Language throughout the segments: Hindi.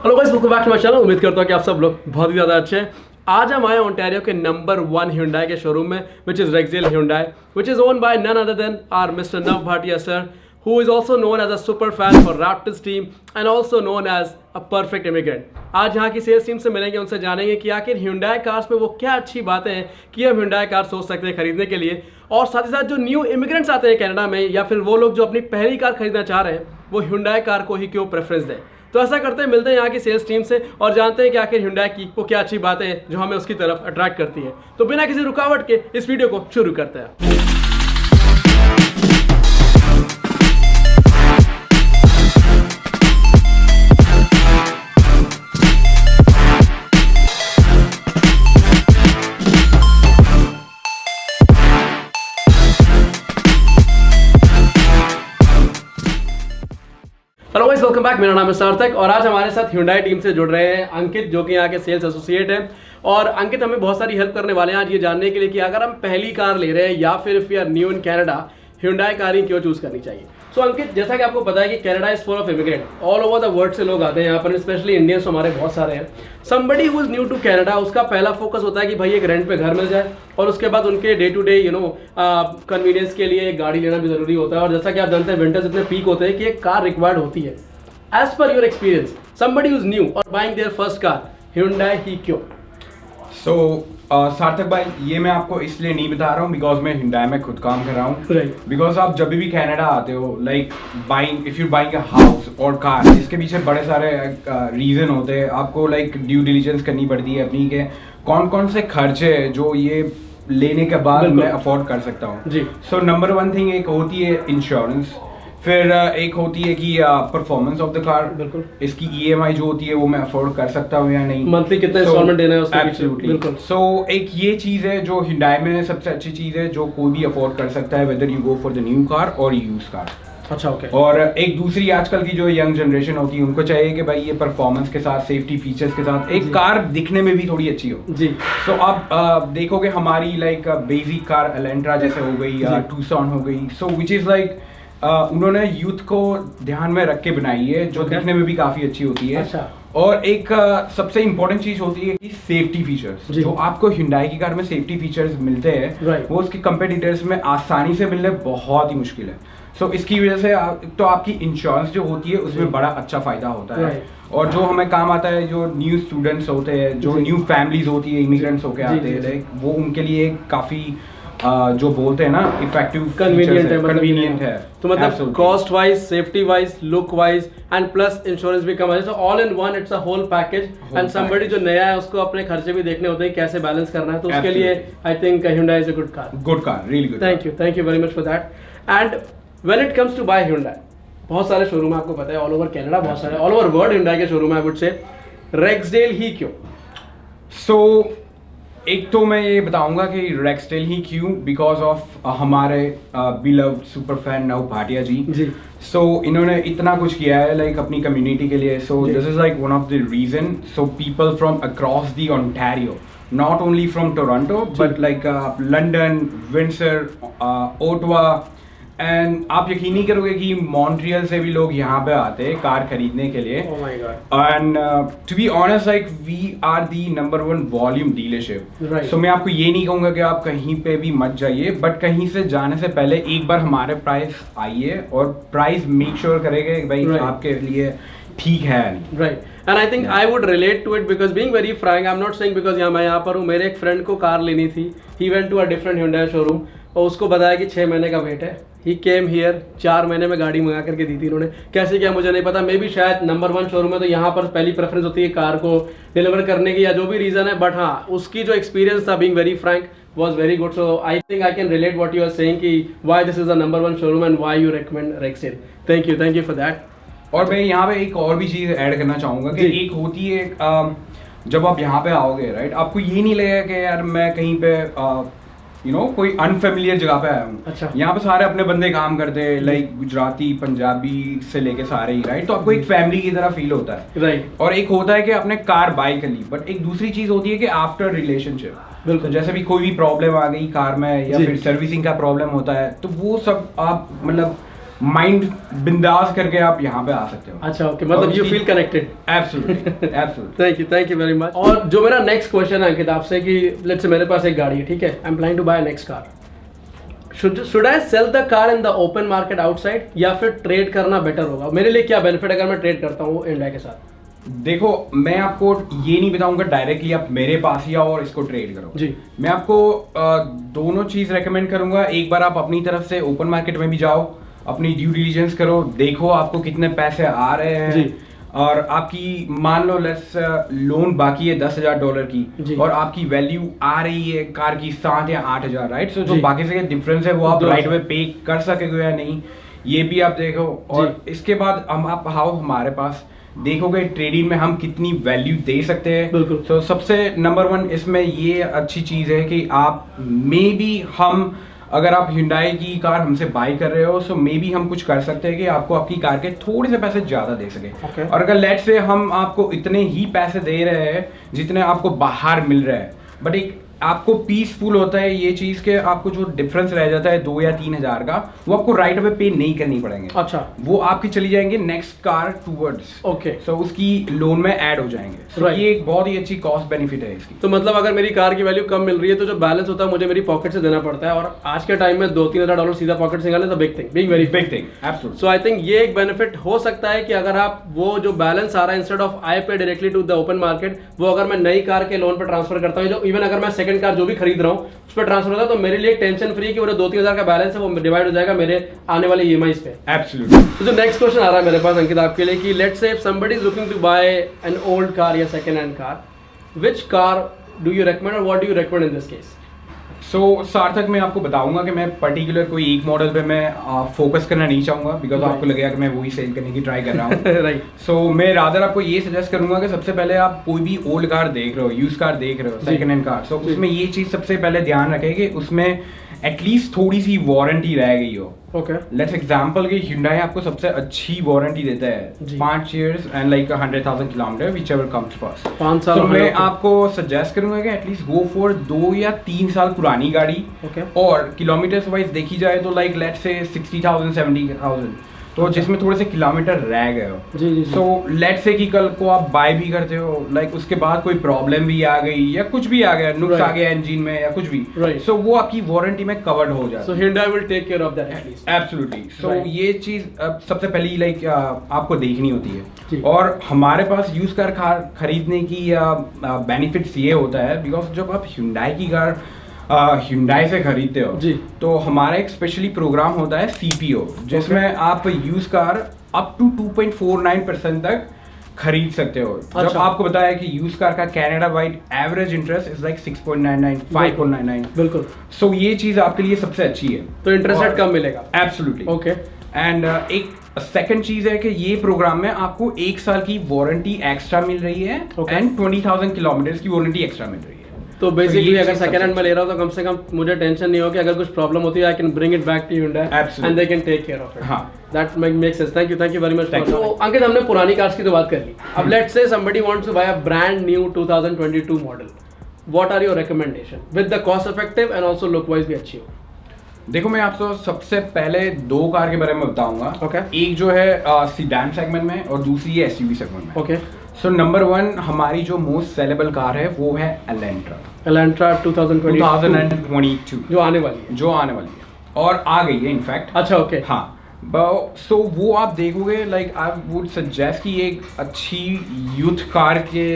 Hello guys, welcome back to my channel. उम्मीद करता हूँ कि आप सब लोग बहुत ही ज़्यादा अच्छे हैं। आज हम आए ओंटारियो के नंबर 1 Hyundai के शोरूम में, which is Rexdale Hyundai, which is owned by none other than our Mr. Nav Bhatia sir, who is also known as a super fan for Raptors team and also known as a perfect immigrant. आज यहाँ की सेल्स टीम से मिलेंगे, उनसे जानेंगे कि आखिर Hyundai कार्स में वो क्या अच्छी बातें हैं कि हम Hyundai कार सोच सकते हैं खरीदने के लिए, और साथ ही साथ जो न्यू इमिग्रेंट्स आते हैं कनाडा में या फिर वो लोग जो अपनी पहली कार खरीदना चाह रहे हैं वो Hyundai कार को ही क्यों प्रेफरेंस दें। तो ऐसा करते हैं, मिलते हैं यहाँ की सेल्स टीम से और जानते हैं कि आखिर Hyundai की वो क्या अच्छी बातें हैं जो हमें उसकी तरफ अट्रैक्ट करती है। तो बिना किसी रुकावट के इस वीडियो को शुरू करते हैं। Hello guys, welcome back. मेरा नाम है सार्थक और आज हमारे साथ Hyundai टीम से जुड़ रहे हैं अंकित, जो कि यहाँ के सेल्स एसोसिएट हैं। और अंकित हमें बहुत सारी हेल्प करने वाले हैं आज ये जानने के लिए कि अगर हम पहली कार ले रहे हैं या फिर if we are new in Canada, Hyundai car ही क्यों चूज करनी चाहिए। सो अंकित, जैसा कि आपको पता है कि Canada is full of immigrant, all over the world से लोग आते हैं यहाँ पर, स्पेशली इंडियंस हमारे बहुत सारे हैं। Somebody who is new to Canada, उसका पहला फोकस होता है कि भाई एक रेंट पे घर मिल जाए और उसके बाद उनके डे टू डे कन्वीनियंस के लिए एक गाड़ी लेना भी जरूरी होता है। और जैसा कि आप जानते हैं विंटर्स इतने पीक होते हैं कि एक कार रिक्वायर्ड होती है। As per your experience, somebody who's new or buying their first car, Hyundai ही क्यों? So, सार्थक भाई, ये मैं आपको इसलिए नहीं बता रहा हूँ बिकॉज मैं Hyundai में खुद काम कर रहा हूँ। बिकॉज आप जब भी कनाडा आते हो, like buying, if you buying a house और कार, इसके पीछे बड़े सारे रीजन होते हैं। आपको लाइक ड्यू डिलिजेंस करनी पड़ती है अपनी के कौन कौन से खर्चे जो ये लेने के बाद मैं अफोर्ड कर सकता हूँ। सो नंबर 1 थिंग एक होती है इंश्योरेंस, फिर एक होती है कि परफॉर्मेंस ऑफ द कार, बिल्कुल इसकी EMI जो होती है वो मैं अफोर्ड कर सकता हूँ या नहीं, मंथली कितना इंस्टॉलमेंट देना है उसके पीछे। बिल्कुल। सो एक ये चीज़ है जो Hyundai में सबसे अच्छी चीज़ है जो कोई भी अफोर्ड कर सकता है, whether you go for the new car और यूज कार। अच्छा, ओके। और एक दूसरी आजकल की जो यंग जनरेशन होती है उनको चाहिए कि भाई ये परफॉर्मेंस के साथ, सेफ्टी फीचर्स के साथ एक कार दिखने में भी थोड़ी अच्छी हो जी। तो आप देखोगे हमारी लाइक बेसिक कार एलेंट्रा जैसे हो गई या टूसॉन हो गई, सो विच इज़ लाइक उन्होंने यूथ को ध्यान में रख के बनाई है जो दिखने में भी काफी अच्छी होती है। अच्छा। और एक सबसे इम्पोर्टेंट चीज होती है कि सेफ्टी फीचर्स जो आपको Hyundai की कार में सेफ्टी फीचर्स मिलते हैं वो उसके कंपेटिटर्स में आसानी से मिलने बहुत ही मुश्किल है। सो इसकी वजह से तो आपकी इंश्योरेंस जो होती है उसमें बड़ा अच्छा फायदा होता है। और जो हमें काम आता है, जो न्यू स्टूडेंट्स होते हैं, जो न्यू फैमिलीज होती है, इमिग्रेंट्स होके आते हैं, वो उनके लिए काफी जो बोलते हैं ना इफेक्टिव, कन्वीनियंट है। तो मतलब cost wise, safety wise, look wise and plus insurance भी कम है। So all in one, it's a whole package. And somebody जो नया है उसको अपने खर्चे भी देखने होते हैं, कैसे बैलेंस करना है, तो उसके लिए I think Hyundai is a good car, really good. Thank you very much for that. And when it comes to buy Hyundai, बहुत सारे शोरूम है, आपको पता है ऑल ओवर कनाडा, बहुत सारे ऑल ओवर वर्ल्ड Hyundai के शोरूम है। आई वुड से Rexdale ही क्यों? सो एक तो मैं ये बताऊंगा कि Rexdale ही क्यों, बिकॉज ऑफ हमारे बिलव्ड सुपर फैन नव भाटिया जी। सो इन्होंने इतना कुछ किया है लाइक अपनी कम्युनिटी के लिए। So this is like one of the reason. So people from across the Ontario, not only from Toronto but like London, Windsor, Ottawa, and आप यकीन नहीं करोगे कि मॉन्ट्रियल से भी लोग यहाँ पे आते हैं कार खरीदने के लिए। And to be honest, like we are the number 1 volume dealership. So मैं आपको ये नहीं कहूँगा कि आप कहीं पे भी मत जाइए, बट कहीं से जाने से पहले एक बार हमारे प्राइस आइए और प्राइस मेक श्योर करेंगे कि भाई आपके लिए ठीक है। Right. And I think I would relate to it because being very frank, I am not saying because मैं यहाँ पर हूँ, मेरे एक फ्रेंड को कार लेनी थी, he went to a different Hyundai showroom और उसको बताया कि 6 महीने का वेट है। ही केम हियर, 4 महीने में गाड़ी मंगा करके दी थी उन्होंने। कैसे क्या मुझे नहीं पता, मे बी शायद नंबर 1 शोरूम है तो यहाँ पर पहली प्रेफरेंस होती है कार को डिलीवर करने की या जो भी रीज़न है, बट हाँ उसकी जो एक्सपीरियंस था being very Frank was very good. So I think I can relate what you are saying कि why this is the number 1 showroom and why you recommend Rexdale. Thank you for that. और मैं यहाँ पे एक और भी चीज़ ऐड करना चाहूँगा कि एक होती है जब आप यहाँ पे आओगे, राइट, आपको ये नहीं लगेगा कि यार मैं कहीं पे कोई अनफेमिलियर जगह पे आया हूँ। अच्छा। यहाँ पे सारे अपने बंदे काम करते हैं, लाइक गुजराती, पंजाबी से लेके सारे ही, राइट। तो आपको एक फैमिली की तरह फील होता है, राइट। और एक होता है कि आपने कार बाय कर ली, बट एक दूसरी चीज होती है कि आफ्टर रिलेशनशिप, तो जैसे भी कोई भी प्रॉब्लम आ गई कार में या फिर सर्विसिंग का प्रॉब्लम होता है, तो वो सब आप मतलब माइंड बिंदास करके आप यहाँ पे आ सकते हो। अच्छा ओके, मतलब you feel connected. Absolutely absolutely. Thank you very much. और जो मेरा नेक्स्ट क्वेश्चन है अंकित आपसे कि लेट्स से मेरे पास एक गाड़ी है, ठीक है, I am planning to buy next car, should I sell the car in the open market outside या फिर ट्रेड करना बेटर होगा? मेरे लिए क्या बेनिफिट अगर मैं ट्रेड करता हूँ Hyundai के साथ? देखो, मैं आपको ये नहीं बताऊंगा डायरेक्टली आप मेरे पास ही आओ और इसको ट्रेड करो जी। मैं आपको दोनों चीज रेकमेंड करूंगा। एक बार आप अपनी तरफ से ओपन मार्केट में भी जाओ, अपनी ड्यू डिलिजेंस करो, देखो आपको कितने पैसे आ रहे हैं जी। और आपकी मान लो लेट्स लोन बाकी है $10,000 की और आपकी वैल्यू आ रही है कार की 7 या 8,000, राइट? सो जो बाकी से डिफरेंस है वो आप राइट वे पे कर सकेंगे या नहीं, ये भी आप देखो। और इसके बाद आप आओ हमारे पास, देखोगे ट्रेडिंग में हम कितनी वैल्यू दे सकते हैं। बिल्कुल। तो सबसे नंबर 1 इसमें ये अच्छी चीज़ है कि आप मे बी हम अगर आप Hyundai की कार हमसे बाई कर रहे हो सो मे बी हम कुछ कर सकते हैं कि आपको आपकी कार के थोड़े से पैसे ज़्यादा दे सके। और अगर लेट से हम आपको इतने ही पैसे दे रहे हैं जितने आपको बाहर मिल रहे हैं, बट एक आपको पीसफुल होता है ये चीज के आपको जो डिफरेंस रह जाता है 2 या 3 हजार का, वो आपको राइट अवे पे नहीं करनी पड़ेंगे। अच्छा, वो आपकी चली जाएंगे नेक्स्ट कार टूवर्ड्स, ओके, सो उसकी लोन में ऐड हो जाएंगे। Right. ये एक बहुत ही अच्छी कॉस्ट बेनिफिट है इसकी। तो मतलब अगर मेरी कार की वैल्यू कम मिल रही है तो जो बैलेंस होता है मुझे मेरी पॉकेट से देना पड़ता है, और आज के टाइम में $2-3 सीधा पॉकेट से निकालना big thing, big very big thing, absolutely. So I think ये एक बेनिफिट हो सकता है कि अगर आप वो जो बैलेंस आ रहा है instead of I pay directly to the open market, वो अगर मैं नई कार के लोन पर ट्रांसफर करता हूँ, जो इवन अगर मैं सेकंड कार जो भी खरीद रहा हूँ उस पर ट्रांसफर होता है, तो मेरे लिए टेंशन फ्री कि वो 2-3 हजार का बैलेंस है वो डिवाइड हो जाएगा मेरे आने वाले EMIs पे। एब्सोल्युटली। तो जो नेक्स्ट क्वेश्चन आ रहा है मेरे पास अंकित आपके लिए कि let's say if somebody is looking to buy an old car या second hand car, which car do you recommend और what do you recommend in this case? So Sarthak, मैं आपको बताऊंगा कि मैं पर्टिकुलर कोई एक मॉडल पे मैं फोकस करना नहीं चाहूंगा, बिकॉज आपको लगेगा कि मैं वही सेल करने की ट्राई कर रहा हूँ। राइट। सो मैं रादर आपको ये सजेस्ट करूंगा कि सबसे पहले आप कोई भी ओल्ड कार देख रहे हो, यूज कार देख रहे हो, सेकंड हैंड कार, सो उसमें ये चीज सबसे पहले ध्यान रखें कि उसमें एटलीस्ट थोड़ी सी वारंटी रह गई हो। ओके, लेट्स एग्जांपल कि Hyundai आपको सबसे अच्छी वारंटी देता है 5 years and like 100,000 kilometre, whichever comes first. 5 साल। तो मैं आपको सजेस्ट करूंगा कि एटलीस्ट गो फॉर 2 या 3 साल पुरानी गाड़ी। ओके। और किलोमीटर्स वाइज देखी जाए तो लाइक लेट्स से 60,000 70,000, तो जिसमें थोड़े से किलोमीटर रह गए हो। जी जी। सो लेट्स से कि कल को आप बाय भी करते हो, लाइक उसके बाद कोई प्रॉब्लम भी आ गई या कुछ भी आ गया, नुक्स आ गया इंजन में या कुछ भी, सो वो आपकी वारंटी में कवर्ड हो जाता है। So Hyundai will take care of that at least. Absolutely. So ये चीज सबसे पहली लाइक आपको देखनी होती जी। है। और हमारे पास यूज कार खरीदने की बेनिफिट्स ये होता है, बिकॉज जब आप Hyundai की कार Hyundai से खरीदते हो जी, तो हमारा एक स्पेशली प्रोग्राम होता है CPO, जिसमें आप यूज कार अप टू 2.49% तक खरीद सकते हो। अच्छा। जब आपको बताया कि यूज कार का Canada wide average interest is like 6.99 5.99, बिल्कुल। सो ये चीज आपके लिए सबसे अच्छी है। तो इंटरेस्ट रेट कम मिलेगा। एब्सोल्युटली। ओके। एंड एक सेकंड चीज है कि ये प्रोग्राम में आपको 1 साल की वारंटी एक्स्ट्रा मिल रही है एंड 20,000 किलोमीटर की वारंटी एक्स्ट्रा मिल रही है। तो बेसिकली ये अगर चीज़ सेकंड हैंड सबसे में ले रहा हूँ तो कम से कम मुझे टेंशन नहीं हो कि अगर कुछ प्रॉब्लम होती है I can bring it back to Hyundai and they can take care of it. हाँ, that makes sense. Thank you very much. Thank you. तो अंकित, हमने पुरानी कार्स की तो बात कर ली, अब let's say somebody wants to buy a brand new 2022 model, what are your recommendation with the cost effective and also look wise भी अच्छी हो? देखो मैं आपको सबसे पहले 2 कार के बारे में बताऊंगा। Okay. एक जो है सीडान सेगमेंट में और दूसरी है SUV सेगमेंट में। ओके। सो नंबर 1 हमारी जो मोस्ट सेलेबल कार है वो है एलेंट्रा 2022 जो आने वाली है और आ गई है इनफैक्ट। अच्छा, ओके। हाँ, सो वो आप देखोगे लाइक आई वुड सजेस्ट कि एक अच्छी यूथ कार के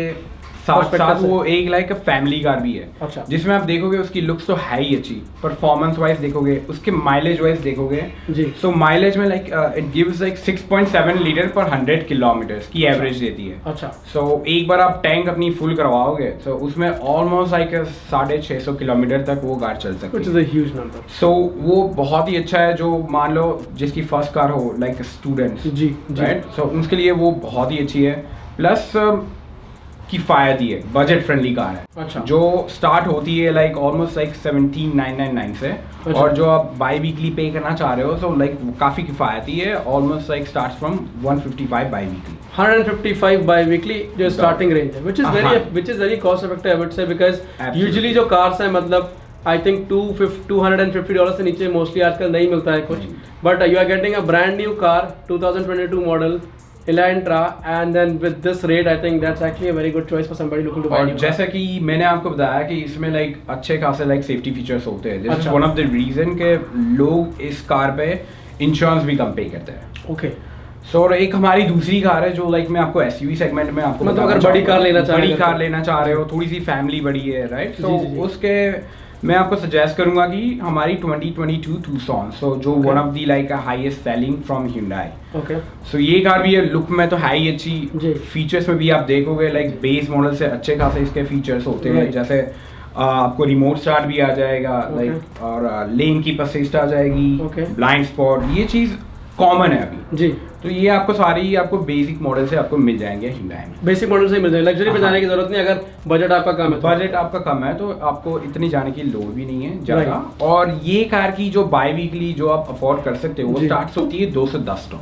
साथ साथ वो एक लाइक फैमिली कार भी है। अच्छा। जिसमें आप देखोगे उसकी लुक्स तो है ही अच्छी, परफॉर्मेंस वाइज देखोगे, उसके माइलेज वाइज देखोगे जी। सो माइलेज में like it gives like 6.7 litre पर 100 किलोमीटर की एवरेज देती है। अच्छा। सो एक बार आप टैंक अपनी फुल करवाओगे तो उसमें ऑलमोस्ट लाइक 650 किलोमीटर तक वो कार चल सकती है, which is a huge number. So वो बहुत ही अच्छा है। जो मान लो जिसकी फर्स्ट कार हो लाइक स्टूडेंट्स, जी, राइट, सो उनके लिए वो बहुत ही अच्छी है। प्लस किफायती है, बजट फ्रेंडली कार है। अच्छा। जो स्टार्ट होती है लाइक ऑलमोस्ट लाइक 17,999 से। अच्छा। और जो आप बाई वीकली पे करना चाह रहे हो तो लाइक काफी किफायती है, almost like starts from 155 by weekly. 155 by weekly जो स्टार्टिंग रेंज है, which is very cost effective I would say, because usually जो कार्स हैं मतलब आई थिंक $250 से नीचे मोस्टली आजकल नहीं मिलता है कुछ, but you are getting a brand new car 2022 model Elantra, and then with this rate I think that's actually a very good choice for somebody looking to buy. और जैसा कि मैंने आपको बताया कि इसमें लाइक अच्छे खासे लाइक सेफ्टी फीचर्स होते हैं, this is one of the reason के लोग इस कार पे इंश्योरेंस भी कम पे करते हैं। ओके सो एक हमारी दूसरी कार है जो लाइक मैं आपको एसयूवी सेगमेंट में आपको मतलब अगर बड़ी कार लेना चाह रहे हो, थोड़ी सी फैमिली बड़ी है, राइट, तो उसके मैं आपको सजेस्ट करूंगा कि हमारी 2022 Tucson, सो जो one of the like highest selling from Hyundai। Okay so ये कार भी है, लुक में तो है ही अच्छी, फीचर्स में भी आप देखोगे लाइक बेस मॉडल से अच्छे खासे इसके फीचर्स होते हैं, जैसे आपको रिमोट स्टार्ट भी आ जाएगा, लाइक और लेन की असिस्ट आ जाएगी, ब्लाइंड स्पॉट, ये चीज कॉमन है अभी जी। तो ये आपको सारी आपको बेसिक मॉडल से आपको मिल जाएंगे Hyundai में, बेसिक मॉडल से मिल जाएंगे, लग्जरी पे जाने की जरूरत नहीं अगर बजट आपका कम है। बजट आपका कम है तो आपको इतनी जाने की लोड भी नहीं है ज़्यादा। और ये कार की जो बाई वीकली जो आप अफोर्ड कर सकते हो वो स्टार्ट होती है $210,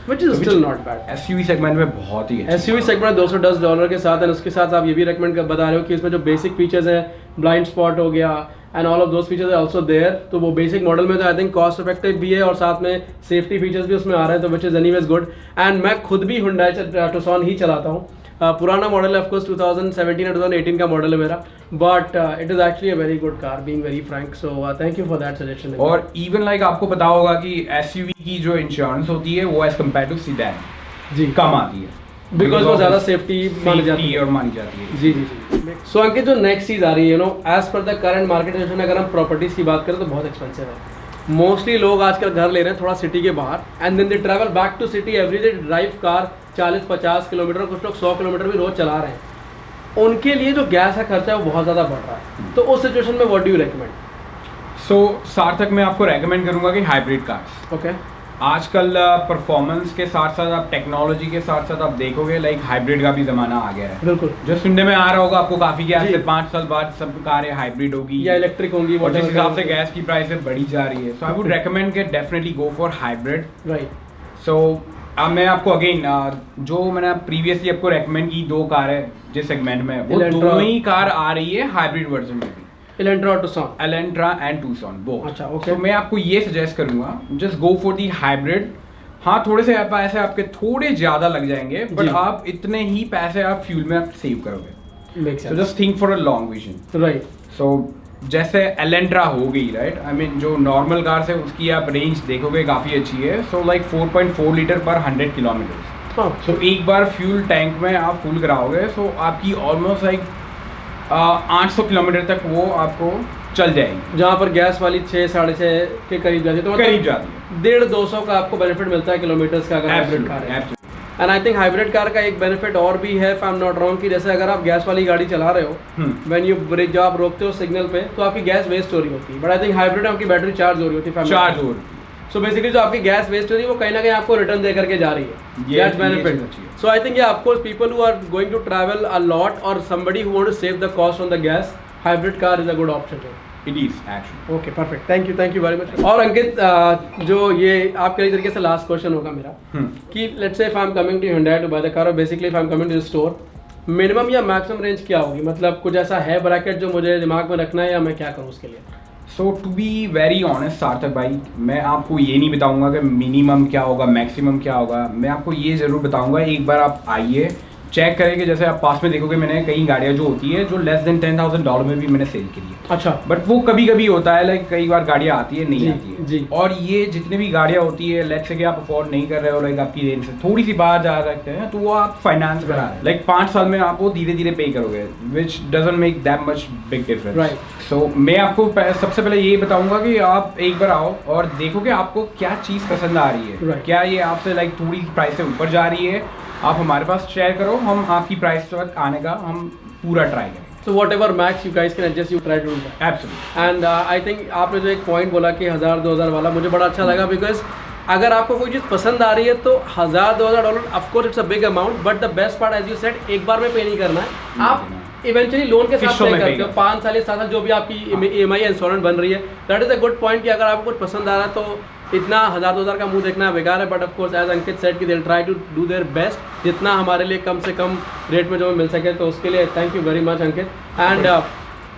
which is still not bad। SUV segment में बहुत ही एसयूवी सेगमेंट $210 के साथ, और उसके साथ आप ये भी रेकमेंड बता रहे हो कि इसमें जो बेसिक फीचर्स है, ब्लाइंड स्पॉट हो गया and all of those features are also there, तो वो बेसिक मॉडल में तो आई थिंक कॉस्ट इफेक्टिव भी है और साथ में सेफ्टी फीचर्स भी उसमें आ रहे हैं, तो which is anyways good. And मैं खुद भी Hyundai Tucson ही चलाता हूँ, पुराना मॉडल है ऑफकोर्स 2017 या 2018 का मॉडल है मेरा, but it is actually a very good car, being very Frank, so thank you for that suggestion. और इवन लाइक आपको पता होगा कि एसयूवी की जो इंश्योरेंस होती है वो एज कम्पेयर टू सीडैन जी कम आती है, बिकॉज वो ज़्यादा सेफ्टी मानी जाती है। जी जी जी। सो अंकित, जो नेक्स्ट चीज़ आ रही है, as per the current market situation, अगर हम प्रॉपर्टीज़ की बात करें तो बहुत एक्सपेंसिव है। मोस्टली लोग आजकल घर ले रहे हैं थोड़ा सिटी के बाहर, and then they travel back to city every day, drive car 40-50 kilometre, कुछ लोग 100 किलोमीटर भी रोज चला रहे हैं। उनके लिए जो गैस का खर्चा है वो बहुत ज़्यादा बढ़ रहा है, तो उस सिचुएशन में व्हाट डू यू रेकमेंड? सो सार्थक, मैं आपको रेकमेंड करूंगा कि हाइब्रिड कार्स। ओके, आजकल परफॉर्मेंस के साथ साथ आप टेक्नोलॉजी के साथ साथ आप देखोगे लाइक हाइब्रिड का भी जमाना आ गया है। बिल्कुल, जो सुनने में आ रहा होगा आपको काफी कि आज से 5 साल बाद सब कारें हाइब्रिड होगी या इलेक्ट्रिक होंगी, और जिस हिसाब से गैस की प्राइस बढ़ी जा रही है, सो आई वुड रेकमेंड के definitely go for hybrid, right. So अब मैं आपको अगेन जो मैंने प्रीवियसली आपको रेकमेंड की 2 कार है जिस सेगमेंट में, वो दोनों ही कार आ रही है हाइब्रिड वर्जन में भी, Elantra एंड Tucson बोथ। अच्छा, ओके। तो मैं आपको ये सजेस्ट करूंगा, just go for the hybrid. हाँ, थोड़े से पैसे आपके थोड़े ज्यादा लग जाएंगे, बट आप इतने ही पैसे आप फ्यूल में आप सेव करोगे, so just think for a long vision, right? so जैसे Elantra हो गई, राइट, आई मीन जो नॉर्मल कार है उसकी आप रेंज देखोगे काफ़ी अच्छी है, सो लाइक 4.4 लीटर पर 100 किलोमीटर। सो एक बार फ्यूल टैंक में आप फुल कराओगे, सो आपकी ऑलमोस्ट लाइक 800 किलोमीटर तक वो आपको चल जाएगी, जहाँ पर गैस वाली 6-6.5 के करीब जाती है, तो करीब जाती है 150-200 का आपको बेनिफिट मिलता है किलोमीटर्स का अगर हाइब्रिड कार है। And I think hybrid car का एक बेनिफिट और भी है, if I am not wrong, कि जैसे अगर आप गैस वाली गाड़ी चला रहे हो, व्हेन यू ब्रेक, जब आप रोकते हो सिग्नल पे, तो आपकी गैस वेस्ट हो रही होती है, बट आई थिंक हाइब्रिड में आपकी बैटरी चार्ज हो रही होती है, चार्ज हो रही है। सो बेसिकली जो आपकी गैस वेस्ट हो रही है वो कहीं ना कहीं आपको रिटर्न दे करके जा रही है, that's benefit. So I think of course people who are going to travel a lot और somebody who want to save the cost on the gas, hybrid car is a good option. It is actually. Okay, perfect, thank you very much. और अंकित, जो ये आपके लिए तरीके से लास्ट क्वेश्चन होगा मेरा, कि let's say if I am coming to Hyundai to buy the car, और basically if I am coming to the store, minimum या मैक्सिमम रेंज क्या होगी? मतलब कुछ ऐसा है ब्रैकेट जो मुझे दिमाग में रखना है, या मैं क्या करूँ उसके लिए? सो टू बी वेरी ऑनेस्ट सार्थक भाई, मैं आपको ये नहीं बताऊंगा कि मिनिमम क्या होगा, मैक्सिमम क्या होगा। मैं आपको ये ज़रूर बताऊंगा, एक बार आप आइए, चेक करेंगे। जैसे आप पास में देखोगे, मैंने कई गाड़ियाँ जो होती है जो लेस देन $10,000 में भी मैंने सेल की है। अच्छा, बट वो कभी कभी होता है, लाइक कई बार गाड़ियाँ आती है, नहीं आती है जी। और ये जितनी भी गाड़ियाँ होती है, लेट्स से कि आप अफोर्ड नहीं कर रहे हो, लाइक आपकी रेंज से थोड़ी सी बाहर जा सकते हैं, तो वो आप फाइनेंस करा रहे हैं, लाइक 5 साल में आप वो धीरे धीरे पे करोगे, which doesn't make that much big difference, right. So मैं आपको सबसे पहले ये बताऊंगा कि आप एक बार आओ और देखो कि आपको क्या चीज़ पसंद आ रही है, क्या ये आपसे लाइक थोड़ी प्राइस से ऊपर जा रही है, आप हमारे पास शेयर करो, हम आपकी प्राइस तक आने का हम पूरा ट्राई करेंगे। So whatever max you guys can adjust, you try to do that. Absolutely. And I think आपने जो एक पॉइंट बोला कि 1000-2000 वाला, मुझे बड़ा अच्छा लगा, बिकॉज अगर आपको कोई चीज़ पसंद आ रही है तो $1000-2000 of course it's a big amount, but the best part as you said, एक बार में पे नहीं करना है, आप इवेंचुअली लोन के साथ पे करते हो, 5 साल या 7 साल जो भी आपकी EMI इंस्टॉलमेंट बन रही है। That is a good point कि अगर आपको कुछ पसंद आ रहा है तो इतना 1000-2000 का मुंह देखना बेकार है, but of course as Ankit said कि they will try to do their best, जितना हमारे लिए कम से कम रेट में जो मिल सके, तो उसके लिए thank you very much Ankit. And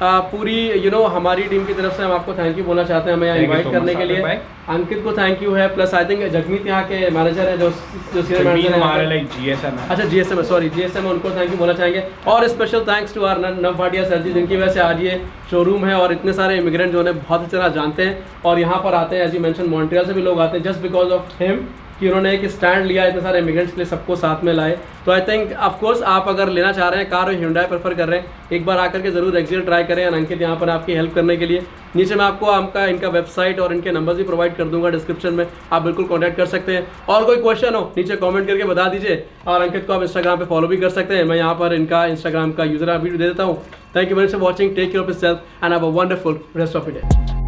पूरी हमारी टीम की तरफ से हम आपको थैंक यू बोलना चाहते हैं हमें यहाँ इन्वाइट करने के लिए। अंकित को थैंक यू है, प्लस आई थिंक जगमीत यहाँ के मैनेजर है जो सीनियर मैनेजर हमारे लाइक जीएसएम है। अच्छा जीएसएम है, सॉरी जीएसएम है, उनको थैंक यू बोलना चाहेंगे। और स्पेशल थैंक्स टू आर नव भाटिया सर जी, जिनकी वजह से आज ये शोरूम है और इतने सारे इमिग्रेंट जो है बहुत अच्छी तरह जानते हैं और यहाँ पर आते हैं। एज यू मेंशन मॉन्ट्रियल से भी लोग आते हैं जस्ट बिकॉज ऑफ हिम, कि उन्होंने एक स्टैंड लिया, इतने सारे इमिग्रेंट्स के लिए सबको साथ में लाए। तो आई थिंक ऑफ कोर्स आप अगर लेना चाह रहे हैं कार और Hyundai प्रेफर कर रहे हैं, एक बार आकर के जरूर एक्सिल ट्राई करें। अंकित यहाँ पर आपकी हेल्प करने के लिए नीचे मैं आपको इनका वेबसाइट और इनके नंबर भी प्रोवाइड कर दूंगा डिस्क्रिप्शन में, आप बिल्कुल कॉन्टैक्ट कर सकते हैं। और कोई क्वेश्चन हो नीचे कॉमेंट करके बता दीजिए, और अंकित को आप इंस्टाग्राम पे फॉलो भी कर सकते हैं। मैं यहाँ पर इनका इंस्टाग्राम का यूजर भी दे देता हूँ। Thank you very much for watching, take care of yourself and have a wonderful rest of the day.